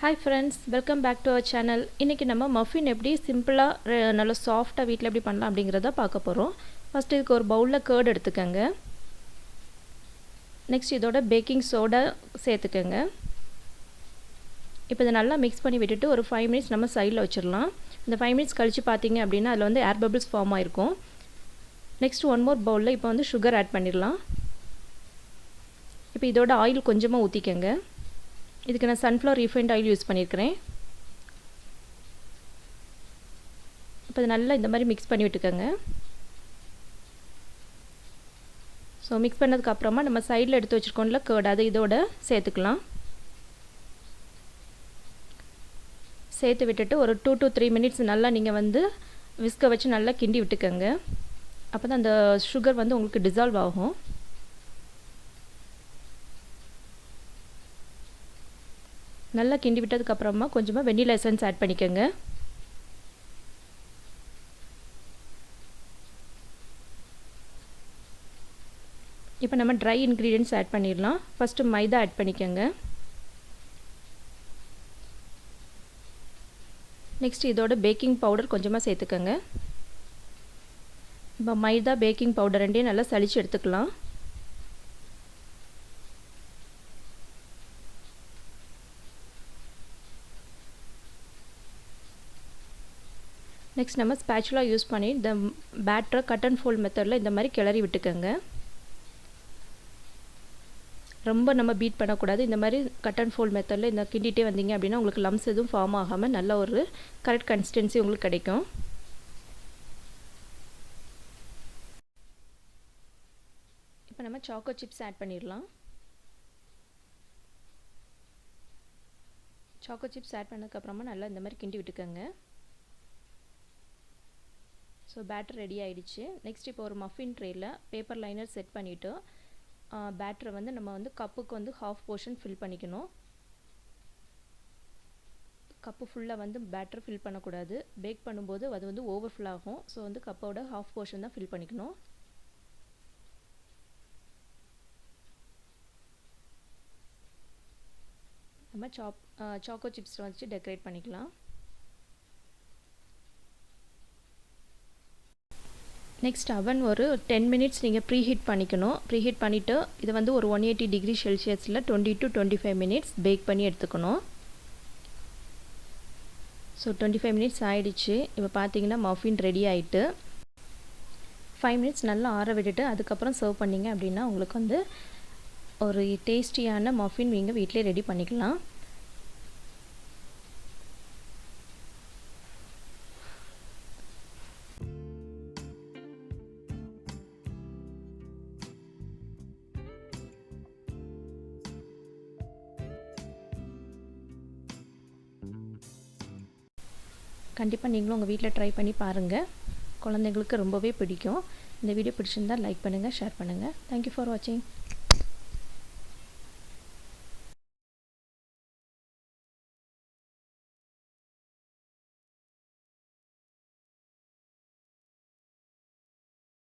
Hi friends, welcome back to our channel. இன்னைக்கு நம்ம muffin எப்படி சிம்பிளா நல்ல சாஃப்ட்டா வீட்ல எப்படி பண்ணலாம் அப்படிங்கறத பார்க்க போறோம். ஃபர்ஸ்ட் இதுக்கு ஒரு பவுல்ல கர்ட் எடுத்துக்கங்க. நெக்ஸ்ட் இதோட பேக்கிங் சோடா சேர்த்துக்கங்க. இப்போ இத நல்லா mix பண்ணி விட்டுட்டு ஒரு 5 minutes நம்ம சைடுல வச்சிரலாம். இந்த 5 minutes கழிச்சு பாத்தீங்க அப்படினா அதுல வந்து ஏர் பபிள்ஸ் ஃபார்ம் ஆயிருக்கும். நெக்ஸ்ட் ஒன் மோர் பவுல்ல இப்போ வந்து sugar ஆட் பண்ணிரலாம். இப்போ இதோட ஆயில் கொஞ்சமா ஊத்திக்கங்க. இதுக்கு நான் sunflower refined oil யூஸ் பண்ணியிருக்கிறேன். இப்போ நல்லா இந்த மாதிரி mix பண்ணி விட்டுக்கங்க. ஸோ mix பண்ணதுக்கு அப்புறமா நம்ம சைடில் எடுத்து வச்சிருக்கோம்ல கர்ட் அதை இதோட சேர்த்துக்கலாம். சேர்த்து விட்டுட்டு ஒரு 2 to 3 minutes நல்லா நீங்கள் வந்து விஸ்கை வச்சு நல்லா கிண்டி விட்டுக்கங்க. அப்போ தான் அந்த சுகர் வந்து உங்களுக்கு டிசால்வ் ஆகும். நல்லா கிண்டி விட்டதுக்கு அப்புறமா கொஞ்சமா வெனிலா எசன்ஸ் ஆட் பண்ணிக்கங்க. இப்போ நம்ம ட்ரை இன்கிரிடியன்ட்ஸ் ஆட் பண்ணிரலாம். ஃபர்ஸ்ட் மைதா ஆட் பண்ணிக்கங்க. நெக்ஸ்ட் இதோட பேக்கிங் பவுடர் கொஞ்சமா சேர்த்துக்கங்க. இப்போ மைதா பேக்கிங் பவுடர் ரெண்டையும் நல்லா சலிச்சு எடுத்துக்கலாம். நெக்ஸ்ட் நம்ம ஸ்பேச்சுலா யூஸ் பண்ணி இந்த பேட்டரை கட் அண்ட் ஃபோல்ட் மெத்தடில் இந்த மாதிரி கிளறி விட்டுக்கங்க. ரொம்ப நம்ம பீட் பண்ணக்கூடாது. இந்த மாதிரி கட் அண்ட் ஃபோல்ட் மெத்தடில் இந்த கிண்டிகிட்டே வந்தீங்க அப்படின்னா உங்களுக்கு லம்ஸ் எதுவும் ஃபார்ம் ஆகாமல் நல்ல ஒரு கரெக்ட் கன்சிஸ்டன்சி உங்களுக்கு கிடைக்கும். இப்போ நம்ம சாக்கோ சிப்ஸ் ஆட் பண்ணிடலாம். சாக்கோ சிப்ஸ் ஆட் பண்ணதுக்கப்புறமா நல்லா இந்த மாதிரி கிண்டி விட்டுக்கங்க. ஸோ பேட்டர் ரெடி ஆகிடுச்சு. நெக்ஸ்ட் இப்போ ஒரு மஃபின் ட்ரேயில் பேப்பர் லைனர் செட் பண்ணிவிட்டு பேட்டரை வந்து நம்ம வந்து கப்புக்கு வந்து ஹாஃப் போர்ஷன் ஃபில் பண்ணிக்கணும். கப்பு ஃபுல்லாக வந்து பேட்டர் ஃபில் பண்ணக்கூடாது. பேக் பண்ணும்போது அது வந்து ஓவர்ஃபுல் ஆகும். ஸோ வந்து கப்போட ஹாஃப் போர்ஷன் தான் ஃபில் பண்ணிக்கணும். நம்ம சாக்கோ சிப்ஸ் வச்சு டெக்கரேட் பண்ணிக்கலாம். நெக்ஸ்ட் அவன் ஒரு 10 minutes நீங்கள் ப்ரீஹீட் பண்ணிக்கணும். ப்ரீஹீட் பண்ணிவிட்டு இதை வந்து ஒரு 180 degree செல்சியஸில் 20 to 25 minutes பேக் பண்ணி எடுத்துக்கணும். ஸோ 25 minutes ஆகிடுச்சு. இப்போ பார்த்தீங்கன்னா மஃபின் ரெடி ஆகிட்டு 5 minutes நல்லா ஆற விட்டுட்டு அதுக்கப்புறம் சர்வ் பண்ணிங்க அப்படின்னா உங்களுக்கு வந்து ஒரு டேஸ்டியான மஃபின் நீங்கள் வீட்டிலே ரெடி பண்ணிக்கலாம். கண்டிப்பாக நீங்களும் உங்கள் வீட்டில் ட்ரை பண்ணி பாருங்கள். குழந்தைங்களுக்கு ரொம்பவே பிடிக்கும். இந்த வீடியோ பிடிச்சிருந்தால் லைக் பண்ணுங்கள், ஷேர் பண்ணுங்கள். தேங்க்யூ ஃபார் வாட்சிங்.